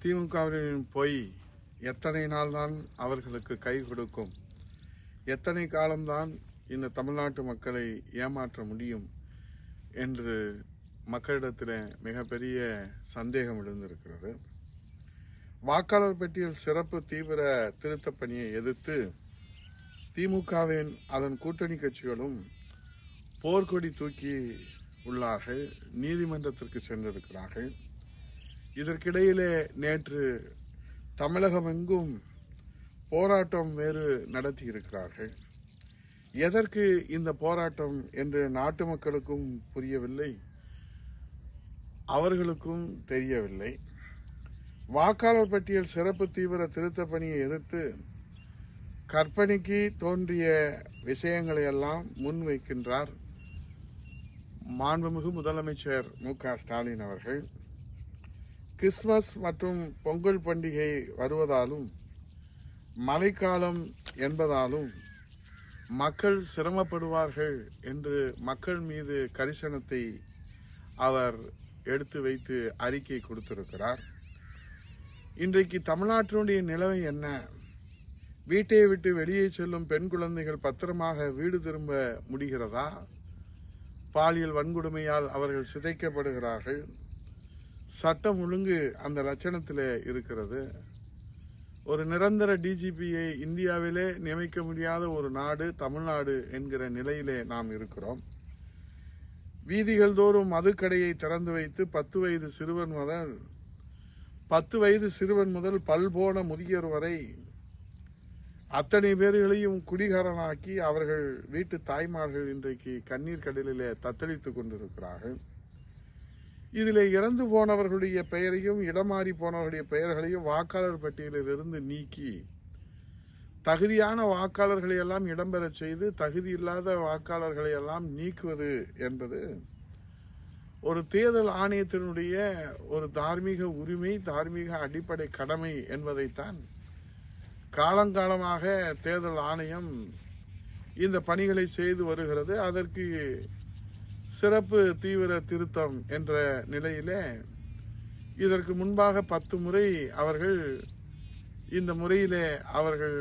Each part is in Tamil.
திமுகவின் பொய் எத்தனை நாள் தான் அவர்களுக்கு கை கொடுக்கும்? எத்தனை காலம்தான் இந்த தமிழ்நாட்டு மக்களை ஏமாற்ற முடியும் என்று மக்களிடத்தில் மிகப்பெரிய சந்தேகம் எழுந்திருக்கிறது. வாக்காளர் பட்டியல் சிறப்பு தீவிர திருத்தப் பணியை எதிர்த்து திமுகவின் அதன் கூட்டணி கட்சிகளும் போர்க்கொடி தூக்கி உள்ளார்கள், நீதிமன்றத்திற்கு சென்றிருக்கிறார்கள். இதற்கிடையிலே நேற்று தமிழகமெங்கும் போராட்டம் வேறு நடத்தி இருக்கிறார்கள். எதற்கு இந்த போராட்டம் என்று நாட்டு மக்களுக்கும் புரியவில்லை, அவர்களுக்கும் தெரியவில்லை. வாக்காளர் பட்டியல் சிறப்பு தீவிர திருத்த பணியை எதிர்த்து கற்பனைக்கு தோன்றிய விஷயங்களை எல்லாம் முன்வைக்கின்றார் மாண்புமிகு முதலமைச்சர் மு.க.ஸ்டாலின் அவர்கள். கிறிஸ்துமஸ் மற்றும் பொங்கல் பண்டிகை வருவதாலும் மழைக்காலம் என்பதாலும் மக்கள் சிரமப்படுவார்கள் என்று மக்கள் மீது கரிசனத்தை அவர் எடுத்து வைத்து அறிக்கை கொடுத்திருக்கிறார். இன்றைக்கு தமிழ்நாட்டினுடைய நிலைமை என்ன? வீட்டை விட்டு வெளியே செல்லும் பெண் குழந்தைகள் பத்திரமாக வீடு திரும்ப முடிகிறதா? பாலியல் வன்கொடுமையால் அவர்கள் சிதைக்கப்படுகிறார்கள். சட்டம் ஒழுங்கு அந்த லட்சணத்தில் இருக்கிறது. ஒரு நிரந்தர டிஜிபியை இந்தியாவிலே நியமிக்க முடியாத ஒரு நாடு தமிழ்நாடு என்கிற நிலையிலே நாம் இருக்கிறோம். வீதிகள் தோறும் மதுக்கடையை திறந்து வைத்து 10 வயது சிறுவன் முதல் பல்போன முதியோர் வரை அத்தனை பேர்களையும் குடிகாரனாக்கி அவர்கள் வீட்டு தாய்மார்கள் இன்றைக்கு கண்ணீர் கடலிலே தத்தளித்துக் கொண்டிருக்கிறார்கள். இதில் இறந்து போனவர்களுடைய பெயரையும் இடமாறி போனவர்களுடைய பெயர்களையும் வாக்காளர் பட்டியலில் இருந்து நீக்கி தகுதியான வாக்காளர்களை எல்லாம் இடம்பெற செய்து தகுதி இல்லாத வாக்காளர்களை எல்லாம் நீக்குவது என்பது ஒரு தேர்தல் ஆணையத்தினுடைய ஒரு தார்மீக உரிமை, தார்மீக அடிப்படை கடமை என்பதைத்தான் காலங்காலமாக தேர்தல் ஆணையம் இந்த பணிகளை செய்து வருகிறது. அதற்கு சிறப்பு தீவிர திருத்தம் என்ற நிலையிலே இதற்கு முன்பாக 10 முறை அவர்கள் இந்த முறையிலே அவர்கள்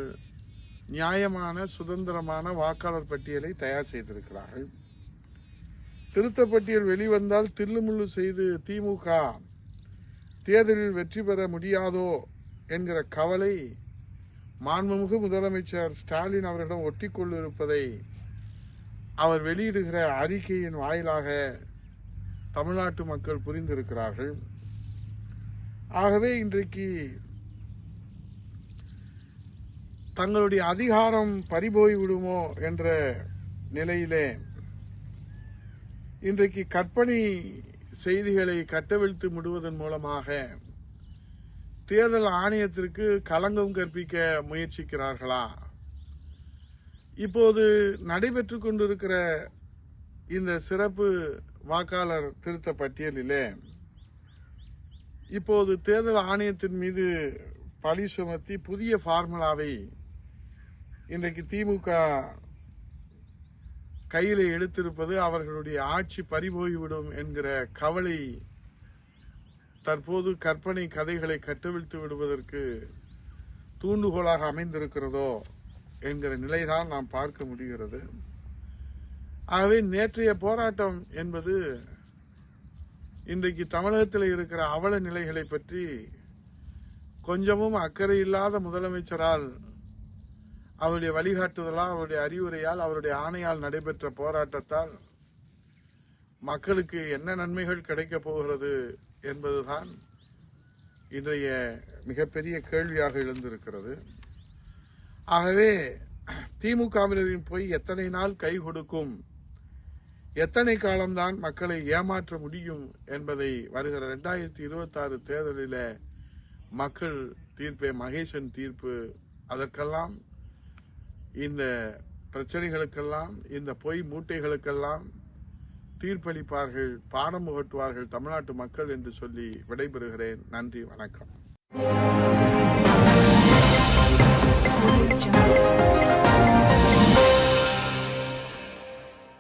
நியாயமான சுதந்திரமான வாக்காளர் பட்டியலை தயார் செய்திருக்கிறார்கள். திருத்தப் பட்டியல் வெளிவந்தால் தில்லுமுள்ளு செய்து திமுக தேர்தலில் வெற்றி பெற முடியாதோ என்கிற கவலை மாண்புமிகு முதலமைச்சர் ஸ்டாலின் அவரிடம் ஒட்டிக்கொண்டிருப்பதை அவர் வெளியிடுகிற அறிக்கையின் வாயிலாக தமிழ்நாட்டு மக்கள் புரிந்திருக்கிறார்கள். ஆகவே இன்றைக்கு தங்களுடைய அதிகாரம் பறிபோய் விடுமோ என்ற நிலையிலே இன்றைக்கு கற்பனை செய்திகளை கட்டவிழ்த்து விடுவதன் மூலமாக தேர்தல் ஆணையத்திற்கு களங்கம் கற்பிக்க முயற்சிக்கிறார்களா? இப்போது நடைபெற்றுக் கொண்டிருக்கிற இந்த சிறப்பு வாக்காளர் திருத்த பட்டியலிலே இப்போது தேர்தல் ஆணையத்தின் மீது பழி சுமத்தி புதிய பார்முலாவை இன்றைக்கு திமுக கையில் எடுத்திருப்பது அவர்களுடைய ஆட்சி பறிபோய்விடும் என்கிற கவலை தற்போது கற்பனை கதைகளை கட்டவிழ்த்து விடுவதற்கு தூண்டுகோலாக அமைந்திருக்கிறதோ என்கிற நிலைதான் நாம் பார்க்க முடிகிறது. ஆகவே நேற்றைய போராட்டம் என்பது இன்றைக்கு தமிழகத்தில் இருக்கிற அவல நிலைகளை பற்றி கொஞ்சமும் அக்கறை இல்லாத முதலமைச்சரால் அவருடைய வழிகாட்டுதலால், அவருடைய அறிவுரையால், அவருடைய ஆணையால் நடைபெற்ற போராட்டத்தால் மக்களுக்கு என்ன நன்மைகள் கிடைக்கப் போகிறது என்பதுதான் இன்றைய மிகப்பெரிய கேள்வியாக எழுந்திருக்கிறது. ஆகவே திமுகவினரின் போய் எத்தனை நாள் கை கொடுக்கும், எத்தனை காலம்தான் மக்களை ஏமாற்ற முடியும் என்பதை வருகிற 2026 தேர்தலில் மக்கள் தீர்ப்பே மகேசன் தீர்ப்பு. அதற்கெல்லாம் இந்த பிரச்சனைகளுக்கெல்லாம் இந்த பொய் மூட்டைகளுக்கெல்லாம் தீர்ப்பளிப்பார்கள், பாடம் புகட்டுவார்கள் தமிழ்நாட்டு மக்கள் என்று சொல்லி விடைபெறுகிறேன். நன்றி, வணக்கம்.